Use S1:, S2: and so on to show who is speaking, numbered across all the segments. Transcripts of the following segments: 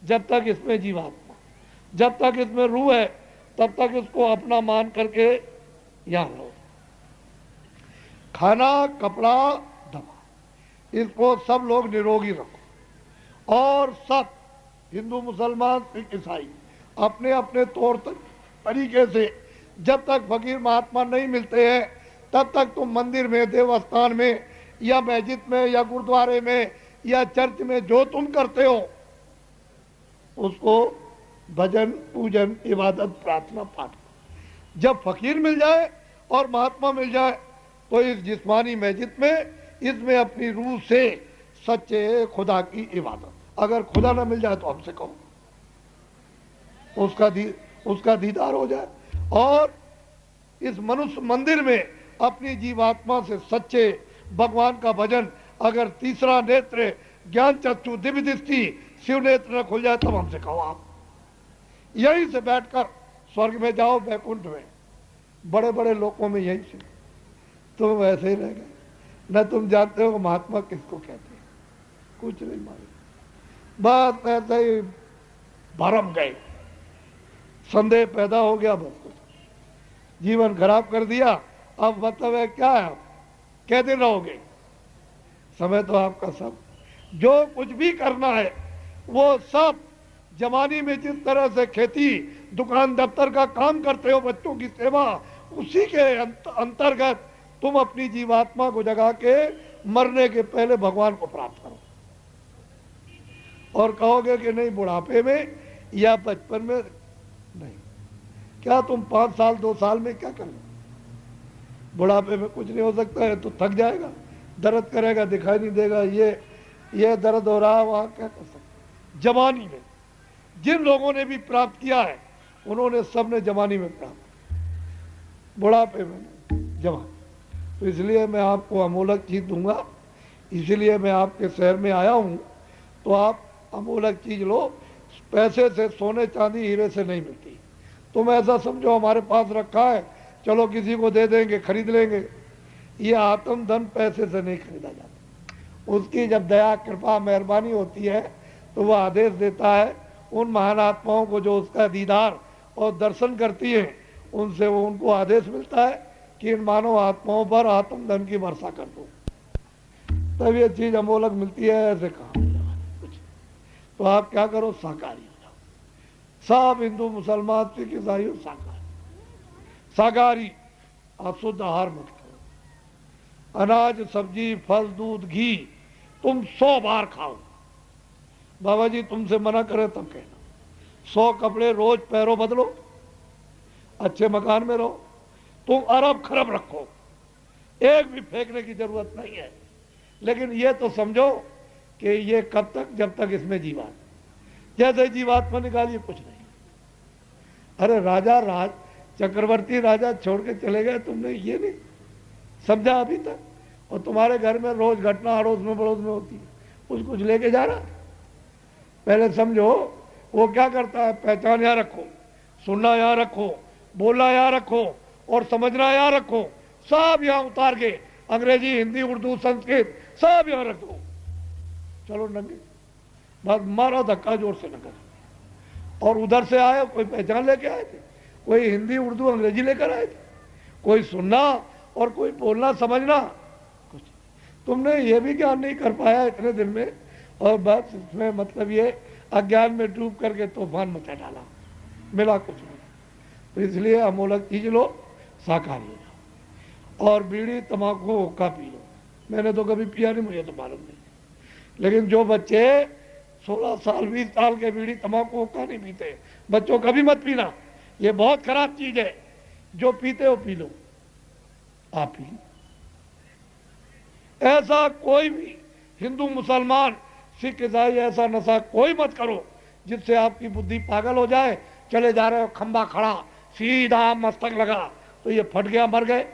S1: जब तक इसमें जीवात्मा, जब तक इसमें रूह है, तब तक इसको अपना मान करके यहाँ रहो। खाना, कपड़ा, दवा, इसको सब लोग निरोगी रखो। और सब हिंदू, मुसलमान, सिख, ईसाई अपने अपने तौर तरीके से, जब तक फकीर महात्मा नहीं मिलते हैं तब तक तुम मंदिर में, देवस्थान में या मस्जिद में या गुरुद्वारे में या चर्च में जो तुम करते हो उसको भजन, पूजन, इबादत, प्रार्थना, पाठ। जब फकीर मिल जाए और महात्मा मिल जाए तो इस जिस्मानी मस्जिद में, इसमें अपनी रूह से सच्चे खुदा की इबादत। अगर खुदा ना मिल जाए तो हमसे कहो, उसका दीदार हो जाए। और इस मनुष्य मंदिर में अपनी जीवात्मा से सच्चे भगवान का भजन, अगर तीसरा नेत्र, ज्ञान चक्षु, दिव्य दृष्टि, शिव नेत्र न खुल जाए तब हमसे कहो। आप यहीं से बैठकर स्वर्ग में जाओ, वैकुंठ में, बड़े बड़े लोगों में यहीं से। तुम वैसे ही रह गए, न तुम जानते हो महात्मा किसको कहते हैं, कुछ नहीं मालूम, बस ऐसे ही भरम गए, संदेह पैदा हो गया, बस कुछ जीवन खराब कर दिया। अब मतलब है क्या है, क्या दिन रहोगे? समय तो आपका सब, जो कुछ भी करना है वो सब जवानी में जिस तरह से खेती, दुकान, दफ्तर का काम करते हो, बच्चों की सेवा, उसी के अंतर्गत तुम अपनी जीवात्मा को जगा के मरने के पहले भगवान को प्राप्त करो। और कहोगे कि नहीं बुढ़ापे में या बचपन में नहीं, क्या तुम 5 साल 2 साल में क्या करोगे? बुढ़ापे में कुछ नहीं हो सकता है, तो थक जाएगा, दर्द करेगा, दिखाई नहीं देगा, ये दर्द हो रहा है, वहां क्या कर सकते। जवानी में जिन लोगों ने भी प्राप्त किया है उन्होंने सबने जवानी में प्राप्त, बुढ़ापे में जवान। तो इसलिए मैं आपको अमोलक चीज दूंगा, इसलिए मैं आपके शहर में आया हूं, तो आप अमोलक चीज लो। पैसे से, सोने चांदी हीरे से नहीं मिलती। तुम ऐसा समझो हमारे पास रखा है, चलो किसी को दे देंगे, खरीद लेंगे। ये आत्म धन पैसे से नहीं खरीदा जाता। उसकी जब दया, कृपा, मेहरबानी होती है तो वह आदेश देता है उन महान आत्माओं को जो उसका दीदार और दर्शन करती हैं, उनसे वो उनको आदेश मिलता है कि इन मानव आत्माओं पर आत्म धन की वर्षा कर दो, तब ये चीज अमोलक मिलती है। ऐसे कहा कुछ, तो आप क्या करो, शाकाहारी हो जाओ। सब हिंदू, मुसलमान, सिख, ईसाई शाकाहारी। शाकाहारी, अशुद्ध आहार मत करो। अनाज, सब्जी, फल, दूध, घी तुम 100 बार खाओ। बाबा जी तुमसे मना करे तब कहना। 100 कपड़े रोज पैरों बदलो, अच्छे मकान में रहो। तुम अरब खरब रखो, एक भी फेंकने की जरूरत नहीं है। लेकिन ये तो समझो कि ये कब तक, जब तक इसमें जीवात्मा, जैसे जीवात्मा निकालिए कुछ नहीं। अरे राजा चक्रवर्ती राजा छोड़ के चले गए, तुमने ये नहीं समझा अभी तक। और तुम्हारे घर में रोज घटना अड़ोस में पड़ोस में होती है, उसको कुछ लेके जा रहा। पहले समझो वो क्या करता है। पहचान यहाँ रखो, सुनना यहाँ रखो, बोलना यहाँ रखो और समझना यहाँ रखो। सब यहाँ उतार के, अंग्रेजी, हिंदी, उर्दू, संस्कृत सब यहाँ रख दो। चलो नंगे, बस मारो धक्का जोर से नगर। और उधर से आए, कोई पहचान लेके आए थे, कोई हिंदी, उर्दू, अंग्रेजी लेकर आए थे, कोई सुनना और कोई बोलना, समझना कुछ। तुमने ये भी ज्ञान नहीं कर पाया इतने दिन में, और बस इसमें मतलब ये अज्ञान में डूब करके तूफान मचा डाला, मिला कुछ नहीं। तो इसलिए अमोलक चीज लो, शाकाहारी हो जाओ। और बीड़ी, तम्बाकू, हुक्का पी लो। मैंने तो कभी पिया नहीं, मुझे तो मालूम नहीं। लेकिन जो बच्चे 16 साल 20 साल के बीड़ी, तम्बाकू, हुक्का नहीं पीते, बच्चों कभी मत पीना, ये बहुत खराब चीज है। जो पीते हो पी लो, आप पी। ऐसा कोई भी हिंदू, मुसलमान, सिख, ईसाई ऐसा नशा कोई मत करो जिससे आपकी बुद्धि पागल हो जाए। चले जा रहे हो, खंबा खड़ा, सीधा मस्तक लगा तो ये फट गया, मर गए।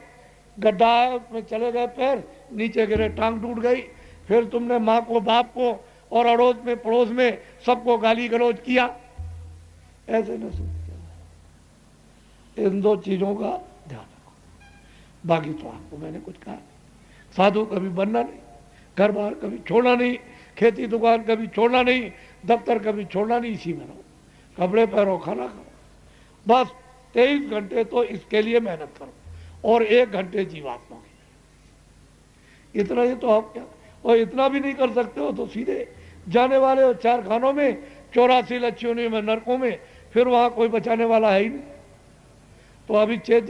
S1: गड्ढा में चले गए, पैर नीचे गिरे, टांग टूट गई। फिर तुमने माँ को, बाप को और अड़ोस में पड़ोस में सबको गाली गलौज किया। ऐसे न सोच, इन 2 चीजों का ध्यान रखो। बाकी तो आपको मैंने कुछ कहा, साधु कभी बनना नहीं, घर बार कभी छोड़ना नहीं, खेती दुकान कभी छोड़ना नहीं, दफ्तर कभी छोड़ना नहीं, इसी में रहो, कपड़े पहनो, खाना खाओ, बस 23 घंटे तो इसके लिए मेहनत करो और 1 घंटे जीवात्मा के लिए। इतना ही तो आप क्या, और इतना भी नहीं कर सकते हो तो सीधे जाने वाले हो 4 खानों में, 84 लच्छियों में, नरकों में, फिर वहां कोई बचाने वाला है ही नहीं। तो अभी चेत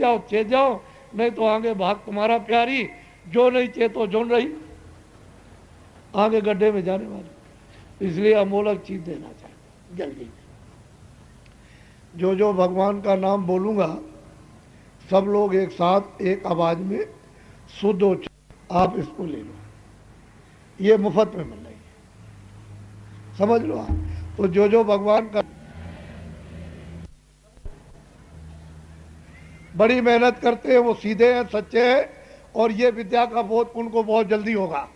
S1: जाओ, नहीं तो आगे भाग तुम्हारा प्यारी, जो नहीं चेतो जोन रही, आगे गड्ढे में जाने वाली। इसलिए अमोलक चीज देना चाहिए जल्दी। जो भगवान का नाम बोलूंगा सब लोग एक साथ एक आवाज में शुद्ध हो, आप इसको ले लो, ये मुफ्त में मिल रही है, समझ लो आप। तो जो भगवान का बड़ी मेहनत करते हैं वो सीधे हैं, सच्चे हैं, और ये विद्या का बोध उनको बहुत जल्दी होगा।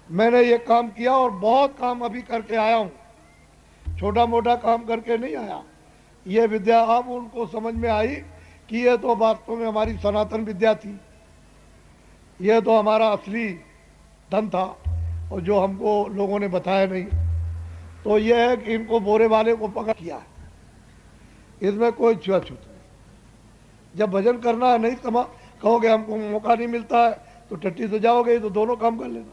S1: मैंने ये काम किया और बहुत काम अभी करके आया हूं, छोटा मोटा काम करके नहीं आया। ये विद्या अब उनको समझ में आई कि ये तो वास्तव में हमारी सनातन विद्या थी, ये तो हमारा असली धन था, और जो हमको लोगों ने बताया नहीं। तो ये है कि इनको बोरे वाले को पकड़ किया, इसमें कोई छुआछूत नहीं। जब भजन करना है, नहीं कहोगे हमको मौका नहीं मिलता है, तो टट्टी तो जाओगे, तो दोनों काम कर लेना,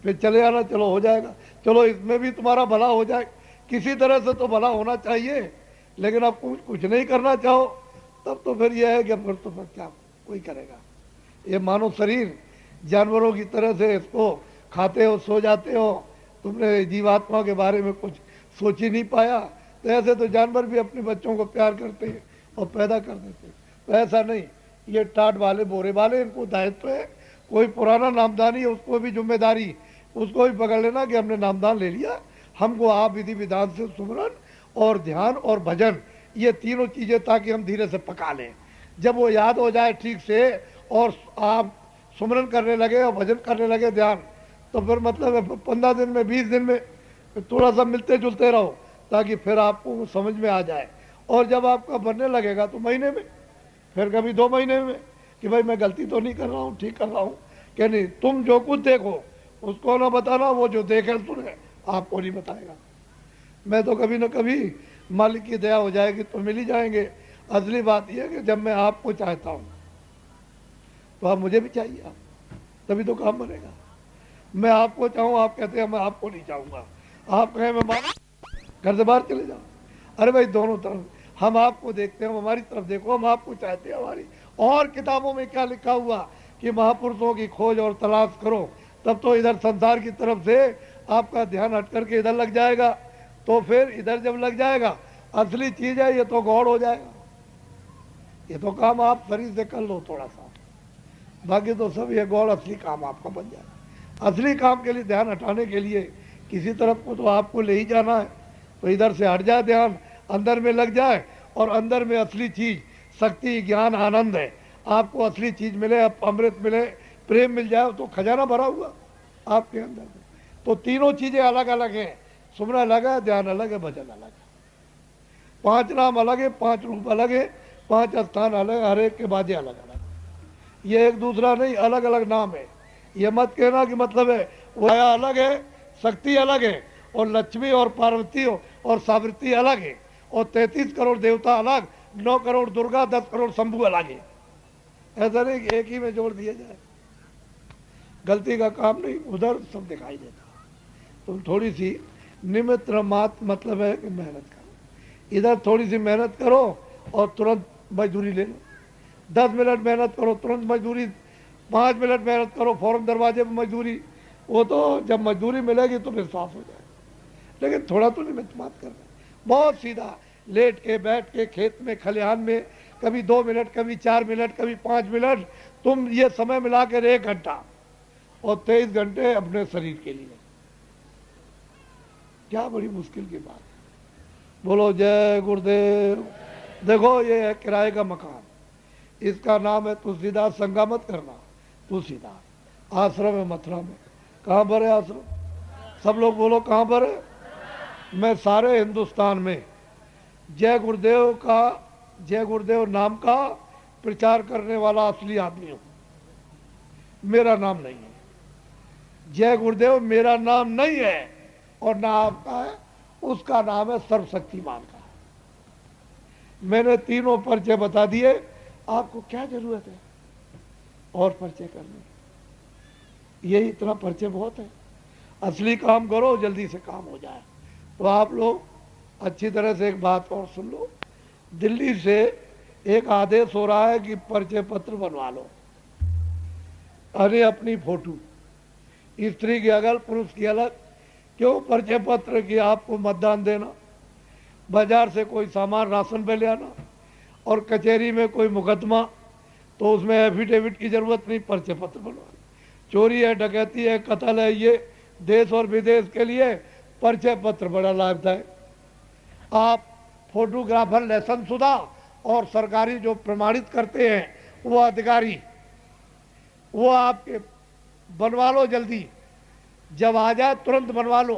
S1: फिर चले आना, चलो हो जाएगा, चलो इसमें भी तुम्हारा भला हो जाए, किसी तरह से तो भला होना चाहिए। लेकिन अब कुछ नहीं करना चाहो तब तो फिर यह है कि फिर तो फिर क्या कोई करेगा। ये मानव शरीर जानवरों की तरह से, इसको खाते हो, सो जाते हो, तुमने जीवात्मा के बारे में कुछ सोच ही नहीं पाया। तो ऐसे तो जानवर भी अपने बच्चों को प्यार करते हैं और पैदा कर देते हैं, तो ऐसा नहीं। ये टाट वाले, बोरे वाले, इनको दायित्व है, कोई पुराना नामदानी है उसको भी जिम्मेदारी, उसको भी पकड़ लेना कि हमने नामदान ले लिया, हमको आप विधि विधान से सुमरन और ध्यान और भजन, ये तीनों चीजें, ताकि हम धीरे से पका लें। जब वो याद हो जाए ठीक से और आप सुमरन करने लगे और भजन करने लगे, ध्यान, तो फिर मतलब 15 दिन में, 20 दिन में थोड़ा सा मिलते जुलते रहो, ताकि फिर आपको समझ में आ जाए। और जब आपका बनने लगेगा तो महीने में, फिर कभी 2 महीने में, कि भाई मैं गलती तो नहीं कर रहा हूँ, ठीक कर रहा हूँ कि नहीं। तुम जो कुछ देखो उसको ना बताना, वो जो देखे सुने आपको नहीं बताएगा। मैं तो कभी ना कभी मालिक की दया हो जाएगी तो मिल ही जाएंगे। असली बात यह है कि जब मैं आपको चाहता हूँ तो आप मुझे भी चाहिए, आप तभी तो काम बनेगा। मैं आपको चाहूँ, आप कहते हैं मैं आपको नहीं चाहूँगा, आप कहें मैं घर से बाहर चले जाओ। अरे भाई दोनों तरफ, हम आपको देखते हैं, हमारी तरफ देखो, हम आपको चाहते हैं हमारी। और किताबों में क्या लिखा हुआ कि महापुरुषों की खोज और तलाश करो, तब तो इधर संसार की तरफ से आपका ध्यान हट करके इधर लग जाएगा। तो फिर इधर जब लग जाएगा, असली चीज है ये तो गौड़ हो जाएगा। ये तो काम आप शरीर से कर लो थोड़ा सा, बाकी तो सब ये गौड़ असली काम आपका बन जाएगा। असली काम के लिए ध्यान हटाने के लिए किसी तरफ को तो आपको ले ही जाना है, तो इधर से हट जाए ध्यान, अंदर में लग जाए, और अंदर में असली चीज शक्ति, ज्ञान, आनंद है। आपको असली चीज मिले, अमृत मिले, प्रेम मिल जाए, तो खजाना भरा हुआ आपके अंदर में। तो तीनों चीजें अलग अलग हैं, सुमरन अलग है, ध्यान अलग है, भजन अलग है। 5 नाम अलग है, 5 रूप अलग है, 5 स्थान अलग है, हर एक के बाजे अलग अलग। ये एक दूसरा नहीं, अलग अलग नाम है। ये मत कहना कि मतलब है वो अलग है, शक्ति अलग है, और लक्ष्मी और पार्वती और सावित्री अलग है, और 33 करोड़ देवता अलग, 9 करोड़ दुर्गा, 10 करोड़ शंभू अलग है। ऐसा नहीं कि एक ही में जोड़ दिया जाए, गलती का काम नहीं, उधर सब दिखाई देता। तुम थोड़ी सी निमित्त मात्र, मतलब है कि मेहनत करो, इधर थोड़ी सी मेहनत करो और तुरंत मजदूरी ले लो। 10 मिनट मेहनत करो, तुरंत मजदूरी। 5 मिनट मेहनत करो, फौरन दरवाजे पर मजदूरी। वो तो जब मजदूरी मिलेगी तो फिर साफ हो जाएगा। लेकिन थोड़ा तो निमित्त मात करना, बहुत सीधा, लेट के, बैठ के, खेत में, खलिहान में, कभी 2 मिनट, कभी 4 मिनट, कभी 5 मिनट, तुम ये समय मिलाकर 1 घंटा, और 23 घंटे अपने शरीर के लिए। क्या बड़ी मुश्किल की बात है। बोलो जय गुरुदेव। देखो ये है किराए का मकान, इसका नाम है तुलसीदास। संगा मत करना, तुलसीदास। आश्रम है मथुरा में। कहाँ पर है आश्रम? सब लोग बोलो कहाँ पर है? मैं सारे हिंदुस्तान में जय गुरुदेव का, जय गुरुदेव नाम का प्रचार करने वाला असली आदमी हूँ। मेरा नाम नहीं है जय गुरुदेव, मेरा नाम नहीं है, और ना आपका है, उसका नाम है सर्वशक्तिमान का। मैंने तीनों पर्चे बता दिए, आपको क्या जरूरत है और पर्चे करने? यही इतना पर्चे बहुत है। असली काम करो, जल्दी से काम हो जाए। तो आप लोग अच्छी तरह से एक बात और सुन लो, दिल्ली से एक आदेश हो रहा है कि पर्चे पत्र बनवा लो। अरे अपनी फोटो, स्त्री की अलग पुरुष की अलग, क्यों पर्चे पत्र की आपको मतदान देना? बाजार से कोई सामान राशन पे ले आना, और कचहरी में कोई मुकदमा तो उसमें एफिडेविट की जरूरत नहीं, पर्चे पत्र बनवाना। चोरी है, डकैती है, कत्ल है, ये देश और विदेश के लिए पर्चे पत्र बड़ा लाभदायक। आप फोटोग्राफर लाइसेंस शुदा और सरकारी जो प्रमाणित करते हैं वो अधिकारी, वो आपके बनवा लो जल्दी, जब आ जाए तुरंत बनवा लो।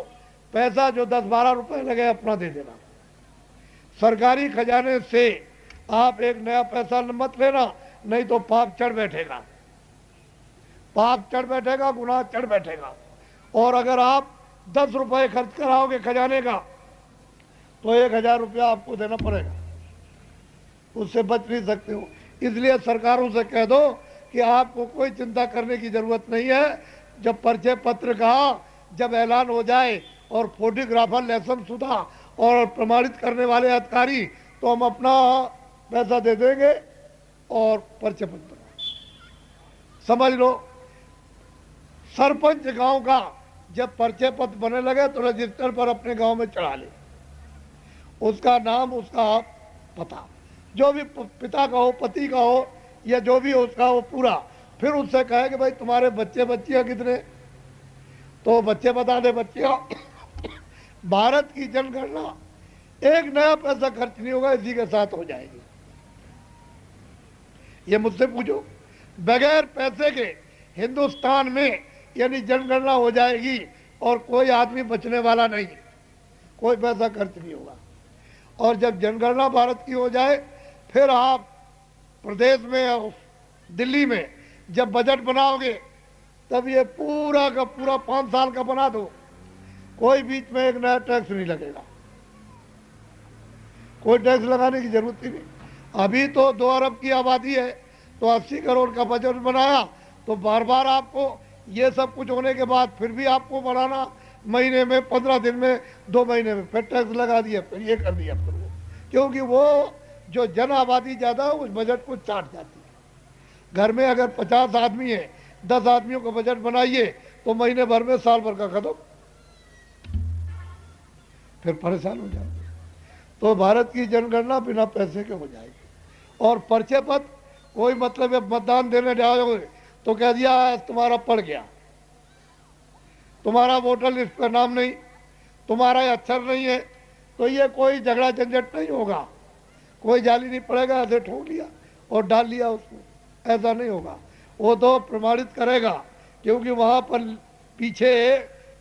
S1: पैसा जो 10-12 रुपए लगे अपना दे देना। सरकारी खजाने से आप एक नया पैसा मत लेना, नहीं तो पाप चढ़ बैठेगा, पाप चढ़ बैठेगा, गुनाह चढ़ बैठेगा। और अगर आप 10 रुपए खर्च कराओगे खजाने का तो 1000 रुपया आपको देना पड़ेगा, उससे बच नहीं सकते हो। इसलिए सरकारों से कह दो कि आपको कोई चिंता करने की जरूरत नहीं है। जब पर्चे पत्र का जब ऐलान हो जाए और फोटोग्राफर लाइसेंस शुदा और प्रमाणित करने वाले अधिकारी, तो हम अपना पैसा दे देंगे और पर्चे पत्र समझ लो। सरपंच गांव का जब पर्चे पत्र बनने लगे तो रजिस्टर पर अपने गांव में चढ़ा ले, उसका नाम, उसका पता, जो भी पिता का हो, पति का हो, या जो भी हो उसका हो पूरा। फिर उससे कहे कि भाई तुम्हारे बच्चे बच्चियां कितने, तो बच्चे बता दे बच्चियां। भारत की जनगणना एक नया पैसा खर्च नहीं होगा, इसी के साथ हो जाएगी। ये मुझसे पूछो, बगैर पैसे के हिंदुस्तान में यानी जनगणना हो जाएगी और कोई आदमी बचने वाला नहीं, कोई पैसा खर्च नहीं होगा। और जब जनगणना भारत की हो जाए, फिर आप प्रदेश में और दिल्ली में जब बजट बनाओगे, तब ये पूरा का पूरा 5 साल का बना दो, कोई बीच में एक नया टैक्स नहीं लगेगा, कोई टैक्स लगाने की जरूरत ही नहीं। अभी तो 2 अरब की आबादी है, तो 80 करोड़ का बजट बनाया, तो बार बार आपको ये सब कुछ होने के बाद फिर भी आपको बढ़ाना, महीने में, 15 दिन में, 2 महीने में फिर टैक्स लगा दिया, फिर ये कर दिया, फिर वो, क्योंकि वो जो जन आबादी ज़्यादा है उस बजट को चाट जाती है। घर में अगर 50 आदमी है, 10 आदमियों का बजट बनाइए तो महीने भर में, साल भर का खत्म, फिर परेशान हो जाएंगे। तो भारत की जनगणना बिना पैसे के हो जाएगी। और पर्चे पत्र कोई मतलब है, मतदान देने जाओगे तो कह दिया तुम्हारा पड़ गया, तुम्हारा वोटर लिस्ट पर नाम नहीं, तुम्हारा अक्षर नहीं है, तो ये कोई झगड़ा झंझट नहीं होगा, कोई जाली नहीं पड़ेगा, ऐसे ठोक लिया और डाल लिया उसमें, ऐसा नहीं होगा। वो तो प्रमाणित करेगा, क्योंकि वहाँ पर पीछे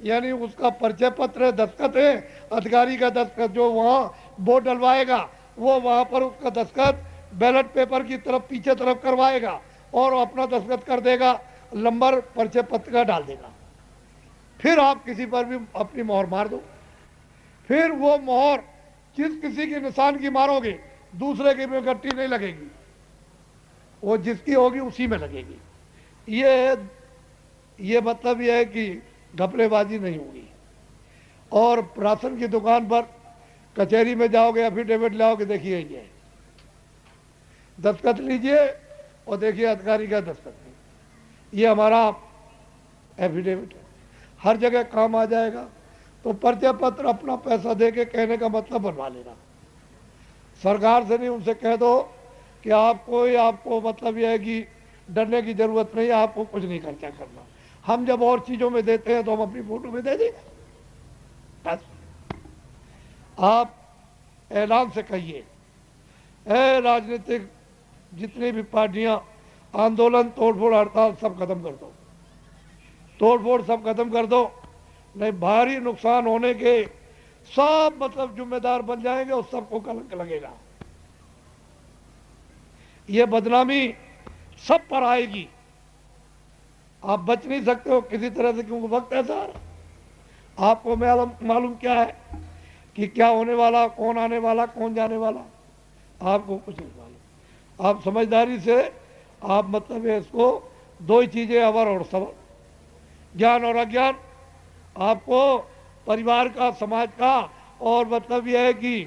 S1: यानी उसका परिचय पत्र, दस्तखत है, अधिकारी का दस्तखत, जो वहाँ वोट डलवाएगा वो वहाँ पर उसका दस्तखत बैलेट पेपर की तरफ पीछे तरफ करवाएगा और अपना दस्तखत कर देगा, नंबर परिचय पत्र का डाल देगा। फिर आप किसी पर भी अपनी मोहर मार दो, फिर वो मोहर जिस किसी के निशान की मारोगे दूसरे की में गट्टी नहीं लगेगी, वो जिसकी होगी उसी में लगेगी। ये मतलब ये है कि घपलेबाजी नहीं होगी। और राशन की दुकान पर, कचहरी में जाओगे, एफिडेविट लाओगे, देखिए ये दस्तखत लीजिए और देखिए अधिकारी का दस्तखत, ये हमारा एफिडेविट है, हर जगह काम आ जाएगा। तो परिचय पत्र अपना पैसा दे के, कहने का मतलब बनवा लेना, सरकार से नहीं, उनसे कह दो कि आपको मतलब यह है कि डरने की जरूरत नहीं है, आपको कुछ नहीं खर्चा करना, हम जब और चीजों में देते हैं तो हम अपनी फोटो में दे देंगे। बस आप ऐलान से कहिए, राजनीतिक जितनी भी पार्टियां, आंदोलन, तोड़फोड़, हड़ताल सब खत्म कर दो, तोड़फोड़ सब खत्म कर दो, नहीं भारी नुकसान होने के सब मतलब जिम्मेदार बन जाएंगे और सबको कलंक लगेगा। ये बदनामी सब पर आएगी, आप बच नहीं सकते हो किसी तरह से, क्योंकि वक्त ऐसा आ रहा। आपको मालूम क्या है कि क्या होने वाला, कौन आने वाला, कौन जाने वाला? आपको कुछ नहीं मालूम। आप समझदारी से आप मतलब इसको दो ही चीज़ें, अवर और सबर, ज्ञान और अज्ञान। आपको परिवार का, समाज का, और मतलब यह है कि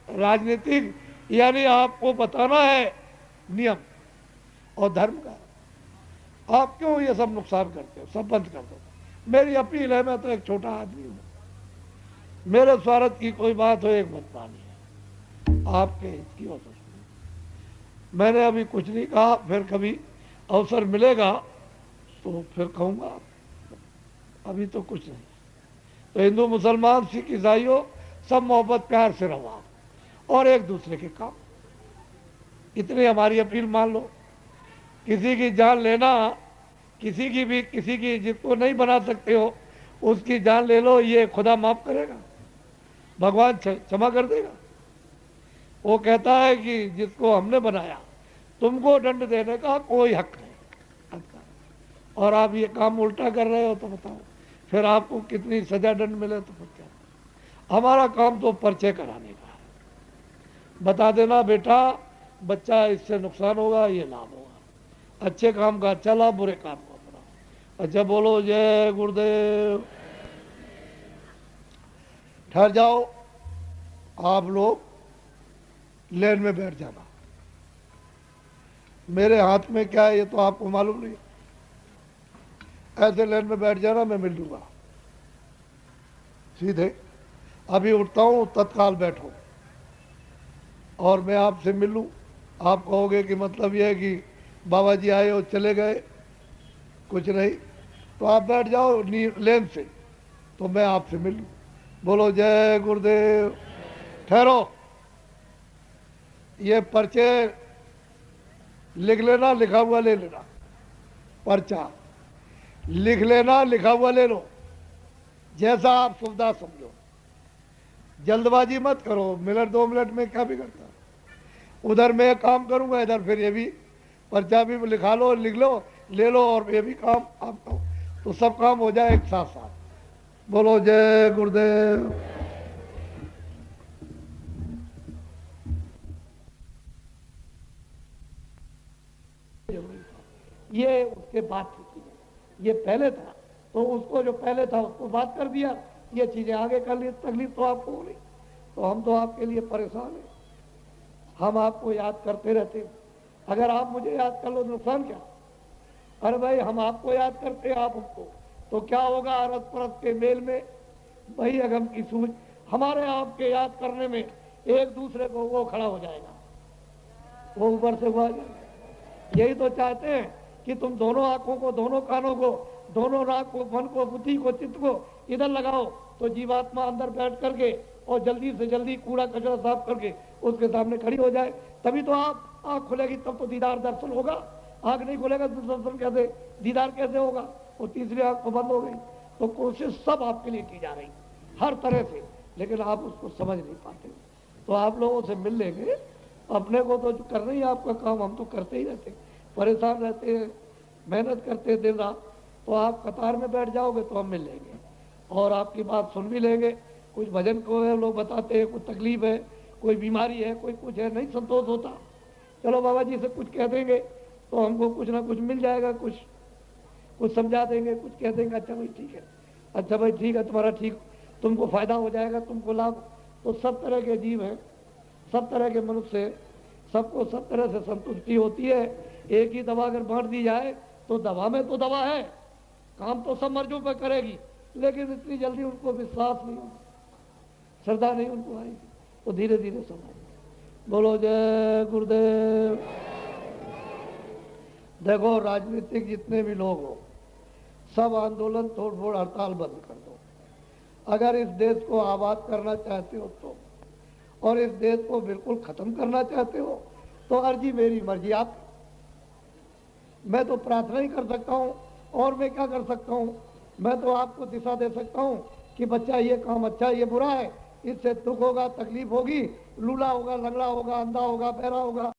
S1: राजनीतिक, यानी आपको बताना है नियम और धर्म का। आप क्यों ये सब नुकसान करते हो? सब बंद कर दो। मेरी अपील है, मैं तो एक छोटा आदमी हूँ, मेरे स्वार्थ की कोई बात हो एक मत मानिए, आपके हित की हो सकती है। मैंने अभी कुछ नहीं कहा, फिर कभी अवसर मिलेगा तो फिर कहूँगा, अभी तो कुछ नहीं। तो हिंदू, मुसलमान, सिख, ईसाइयों, सब मोहब्बत प्यार से रहो और एक दूसरे के काम, इतनी हमारी अपील मान लो। किसी की जान लेना, किसी की जिसको नहीं बना सकते हो उसकी जान ले लो, ये खुदा माफ करेगा, भगवान क्षमा कर देगा। वो कहता है कि जिसको हमने बनाया तुमको दंड देने का कोई हक नहीं, और आप ये काम उल्टा कर रहे हो तो बताओ फिर आपको कितनी सजा दंड मिले तो फिर क्या? हमारा काम तो पर्चे कराने का है, बता देना बेटा बच्चा इससे नुकसान होगा, ये लाभ होगा, अच्छे काम का अच्छा लाभ, बुरे काम का बुरा। अच्छा बोलो जय गुरुदेव। ठहर जाओ, आप लोग लेन में बैठ जाना। मेरे हाथ में क्या है ये तो आपको मालूम नहीं, ऐसे लेन में बैठ जाना, मैं मिल लूंगा सीधे। अभी उठता हूँ, तत्काल बैठो और मैं आपसे मिल लूँ। आप कहोगे कि मतलब ये है कि बाबा जी आए और चले गए, कुछ नहीं, तो आप बैठ जाओ लेन से, तो मैं आपसे मिल लूँ। बोलो जय गुरुदेव। ठहरो, ये पर्चे लिख लेना, लिखा हुआ ले लेना, पर्चा लिख लेना, लिखा हुआ ले लो, जैसा आप सुविधा समझो। जल्दबाजी मत करो, मिनट 2 मिनट में क्या बिगड़ता। उधर मैं काम करूंगा, इधर फिर ये भी पर्चा भी लिखा लो, लिख लो, ले लो, और ये भी काम आपका, तो सब काम हो जाए एक साथ साथ। बोलो जय गुरुदेव। ये उसके बाद की चीज है, ये पहले था तो उसको जो पहले था उसको बात कर दिया, ये चीजें आगे कर ली, तकलीफ तो आपको हो रही। तो हम तो आपके लिए परेशान हैं, हम आपको याद करते रहते हैं। अगर आप मुझे याद कर लो नुकसान क्या? अरे भाई हम आपको याद करते हैं, आप हमको, तो क्या होगा? अरस परस के मेल में वही अगम की सूझ, हमारे आपके याद करने में एक दूसरे को वो खड़ा हो जाएगा, वो ऊपर से हुआ जाएगा। यही तो चाहते हैं कि तुम दोनों आंखों को, दोनों कानों को, दोनों नाक को, मन को, बुद्धि को, चित्त को इधर लगाओ, तो जीवात्मा अंदर बैठ करके और जल्दी से जल्दी कूड़ा कचरा साफ करके उसके सामने खड़ी हो जाए। तभी तो आप आंख खुलेगी, तब तो दीदार दर्शन होगा। आंख नहीं खुलेगा तो दर्शन कैसे, दीदार कैसे होगा? वो तीसरी आंख तो बंद हो गई। तो कोशिश सब आपके लिए की जा रही हर तरह से, लेकिन आप उसको समझ नहीं पाते। तो आप लोगों से मिल लेंगे, अपने को तो करना ही आपका काम, हम तो करते ही रहते, परेशान रहते हैं, मेहनत करते हैं दिन रात। तो आप कतार में बैठ जाओगे तो हम मिल लेंगे और आपकी बात सुन भी लेंगे। कुछ भजन को है, लोग बताते हैं, कुछ तकलीफ है, कोई बीमारी है, कोई कुछ है, नहीं संतोष होता, चलो बाबा जी से कुछ कह देंगे तो हमको कुछ ना कुछ मिल जाएगा, कुछ समझा देंगे, कुछ कह देंगे, अच्छा भाई ठीक है, अच्छा भाई ठीक है, तुम्हारा ठीक, तुमको फायदा हो जाएगा, तुमको लाभ। तो सब तरह के जीव हैं, सब तरह के मनुष्य, सबको सब तरह से संतुष्टि होती है। एक ही दवा अगर बांट दी जाए तो दवा में तो दवा है, काम तो सब मर्जों पर करेगी, लेकिन इतनी जल्दी उनको विश्वास नहीं होगा, श्रद्धा नहीं उनको आएगी, तो धीरे धीरे सब आएगी। बोलो जय गुरुदेव। देखो राजनीतिक जितने भी लोग हो, सब आंदोलन, तोड़ फोड़, हड़ताल बंद कर दो। अगर इस देश को आबाद करना चाहते हो तो, और इस देश को बिल्कुल खत्म करना चाहते हो तो अर्जी मेरी मर्जी आप। मैं तो प्रार्थना ही कर सकता हूँ, और मैं क्या कर सकता हूँ? मैं तो आपको दिशा दे सकता हूँ कि बच्चा ये काम अच्छा है, ये बुरा है, इससे दुख होगा, तकलीफ होगी, लूला होगा, लंगड़ा होगा, अंधा होगा, बहरा होगा।